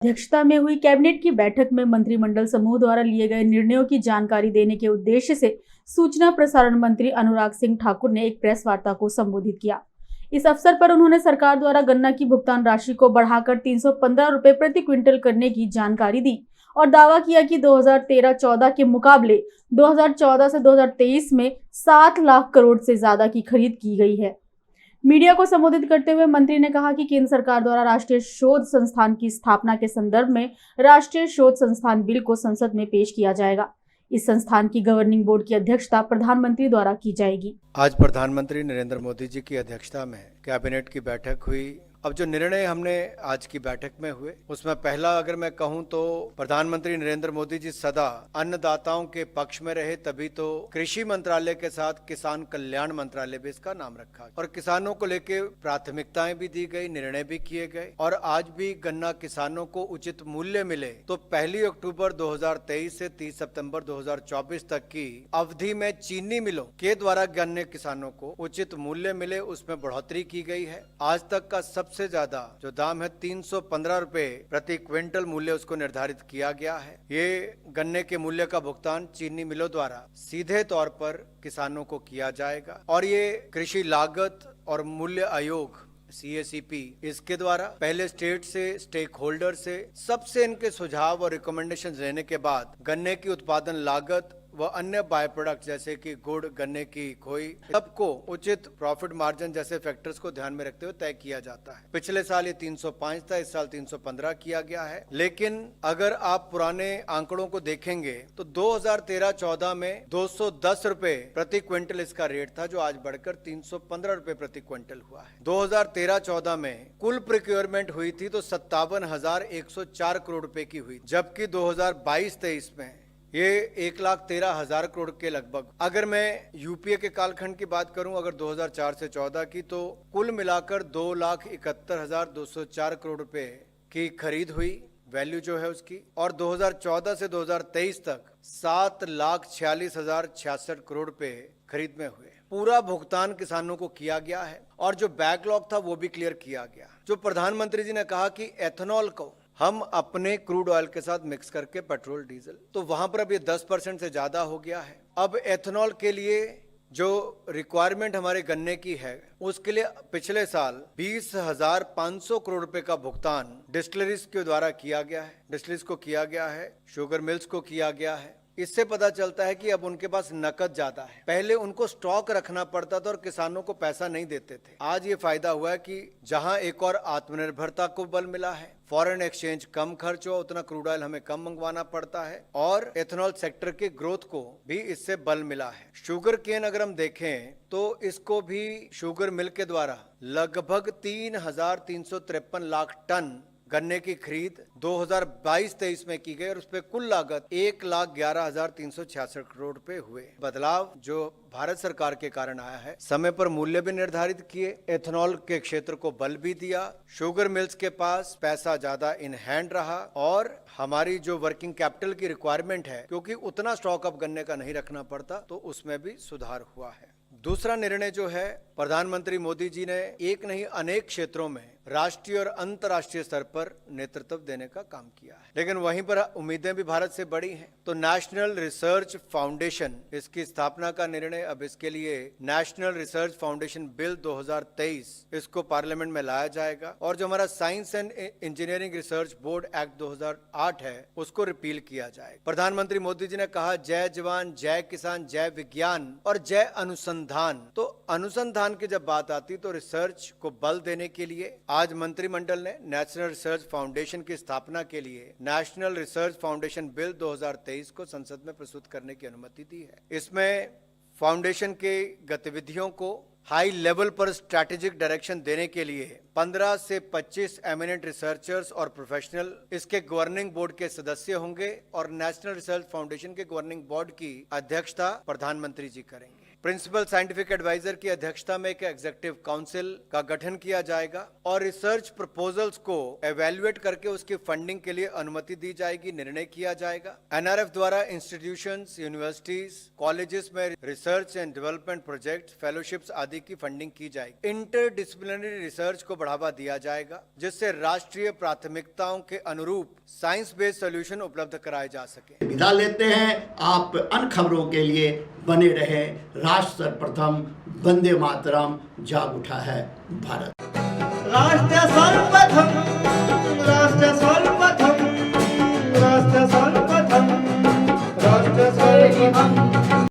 अध्यक्षता में हुई कैबिनेट की बैठक में मंत्रिमंडल समूह द्वारा लिए गए निर्णयों की जानकारी देने के उद्देश्य से सूचना प्रसारण मंत्री अनुराग सिंह ठाकुर ने एक प्रेस वार्ता को संबोधित किया। इस अवसर पर उन्होंने सरकार द्वारा गन्ना की भुगतान राशि को बढ़ाकर 315 रुपए प्रति क्विंटल करने की जानकारी दी और दावा किया कि 2013-14 के मुकाबले 2014 से 2023 में 7 लाख करोड़ से ज्यादा की खरीद की गई है। मीडिया को संबोधित करते हुए मंत्री ने कहा कि केंद्र सरकार द्वारा राष्ट्रीय शोध संस्थान की स्थापना के संदर्भ में राष्ट्रीय शोध संस्थान बिल को संसद में पेश किया जाएगा। इस संस्थान की गवर्निंग बोर्ड की अध्यक्षता प्रधानमंत्री द्वारा की जाएगी। आज प्रधानमंत्री नरेंद्र मोदी जी की अध्यक्षता में कैबिनेट की बैठक हुई। अब जो निर्णय हमने आज की बैठक में हुए उसमें पहला अगर मैं कहूं तो प्रधानमंत्री नरेंद्र मोदी जी सदा अन्नदाताओं के पक्ष में रहे, तभी तो कृषि मंत्रालय के साथ किसान कल्याण मंत्रालय भी इसका नाम रखा और किसानों को लेके प्राथमिकताएं भी दी गई, निर्णय भी किए गए। और आज भी गन्ना किसानों को उचित मूल्य मिले तो 1 अक्टूबर 2023 से 30 सितंबर 2024 तक की अवधि में चीनी मिलों के द्वारा गन्ने किसानों को उचित मूल्य मिले, उसमें बढ़ोतरी की गई है। आज तक का सबसे ज्यादा जो दाम है 315 रुपए प्रति क्विंटल मूल्य उसको निर्धारित किया गया है। ये गन्ने के मूल्य का भुगतान चीनी मिलों द्वारा सीधे तौर पर किसानों को किया जाएगा और ये कृषि लागत और मूल्य आयोग CACP इसके द्वारा पहले स्टेट से, स्टेक होल्डर से सबसे इनके सुझाव और रिकमेंडेशन लेने के बाद गन्ने की उत्पादन लागत व अन्य बाय प्रोडक्ट जैसे कि गुड़, गन्ने की खोई, सबको उचित प्रॉफिट मार्जिन जैसे फैक्टर्स को ध्यान में रखते हुए तय किया जाता है। पिछले साल ये 305 था, इस साल 315 किया गया है। लेकिन अगर आप पुराने आंकड़ों को देखेंगे तो 2013-14 में 210 रुपए प्रति क्विंटल इसका रेट था, जो आज बढ़कर 315 रुपए प्रति क्विंटल हुआ है। 2013-14 में कुल प्रोक्योरमेंट हुई थी तो 57,104 करोड़ रुपए की हुई, जबकि 2022-23 में ये 1,13,000 करोड़ के लगभग। अगर मैं यूपीए के कालखंड की बात करूं, अगर 2004 से 14 की, तो कुल मिलाकर 2,71,204 करोड़ रुपए की खरीद हुई, वैल्यू जो है उसकी। और 2014 से 2023 तक 7,46,066 करोड़ रुपए खरीद में हुए। पूरा भुगतान किसानों को किया गया है और जो बैकलॉग था वो भी क्लियर किया गया। जो प्रधानमंत्री जी ने कहा कि एथेनॉल को हम अपने क्रूड ऑयल के साथ मिक्स करके पेट्रोल डीजल, तो वहां पर अब ये 10% से ज्यादा हो गया है। अब एथेनॉल के लिए जो रिक्वायरमेंट हमारे गन्ने की है उसके लिए पिछले साल 20,500 करोड़ रुपए का भुगतान डिस्टिलरीज के द्वारा किया गया है, डिस्टिलरीज को किया गया है, शुगर मिल्स को किया गया है। इससे पता चलता है कि अब उनके पास नकद ज्यादा है। पहले उनको स्टॉक रखना पड़ता था और किसानों को पैसा नहीं देते थे। आज ये फायदा हुआ है कि जहां एक और आत्मनिर्भरता को बल मिला है, फॉरेन एक्सचेंज कम खर्च हो, उतना क्रूड ऑयल हमें कम मंगवाना पड़ता है और एथेनॉल सेक्टर के ग्रोथ को भी इससे बल मिला है। शुगर केन अगर हम देखें तो इसको भी शुगर मिल के द्वारा लगभग 3,353 लाख टन गन्ने की खरीद 2022-23 में की गई और उस पर कुल लागत 1,11,366 करोड़ रुपए हुए। बदलाव जो भारत सरकार के कारण आया है, समय पर मूल्य भी निर्धारित किए, एथेनॉल के क्षेत्र को बल भी दिया, शुगर मिल्स के पास पैसा ज्यादा इन हैंड रहा और हमारी जो वर्किंग कैपिटल की रिक्वायरमेंट है, क्योंकि उतना स्टॉक अब गन्ने का नहीं रखना पड़ता, तो उसमें भी सुधार हुआ है। दूसरा निर्णय जो है, प्रधानमंत्री मोदी जी ने एक नहीं अनेक क्षेत्रों में राष्ट्रीय और अंतर्राष्ट्रीय स्तर पर नेतृत्व देने का काम किया है, लेकिन वहीं पर उम्मीदें भी भारत से बड़ी हैं। तो नेशनल रिसर्च फाउंडेशन, इसकी स्थापना का निर्णय, अब इसके लिए नेशनल रिसर्च फाउंडेशन बिल 2023 इसको पार्लियामेंट में लाया जाएगा और जो हमारा science and engineering research board act 2008 है उसको रिपील किया जाएगा। प्रधानमंत्री मोदी जी ने कहा जय जवान, जय किसान, जय विज्ञान और जय अनुसंधान। तो अनुसंधान की जब बात आती तो रिसर्च को बल देने के लिए आज मंत्रिमंडल ने नेशनल रिसर्च फाउंडेशन की स्थापना के लिए नेशनल रिसर्च फाउंडेशन बिल 2023 को संसद में प्रस्तुत करने की अनुमति दी है। इसमें फाउंडेशन के गतिविधियों को हाई लेवल पर स्ट्रैटेजिक डायरेक्शन देने के लिए 15 से 25 एमिनेंट रिसर्चर्स और प्रोफेशनल इसके गवर्निंग बोर्ड के सदस्य होंगे और नेशनल रिसर्च फाउंडेशन के गवर्निंग बोर्ड की अध्यक्षता प्रधानमंत्री जी करेंगे। प्रिंसिपल साइंटिफिक एडवाइजर की अध्यक्षता में एक एग्जीक्यूटिव काउंसिल का गठन किया जाएगा और रिसर्च प्रपोजल्स को एवेल्युएट करके उसकी फंडिंग के लिए अनुमति दी जाएगी, निर्णय किया जाएगा। एनआरएफ द्वारा इंस्टीट्यूशंस, यूनिवर्सिटीज, कॉलेजेस में research and development project, fellowships आदि की फंडिंग की जाएगी। इंटरडिसिप्लिनरी रिसर्च को बढ़ावा दिया जाएगा जिससे राष्ट्रीय प्राथमिकताओं के अनुरूप साइंस बेस्ड सोल्यूशन उपलब्ध कराए जा सके। विदा लेते हैं। आप अन्य खबरों के लिए बने रहे। राष्ट्र सर्वप्रथम, वंदे मातरम, जाग उठा है भारत। राष्ट्र सर्वप्रथम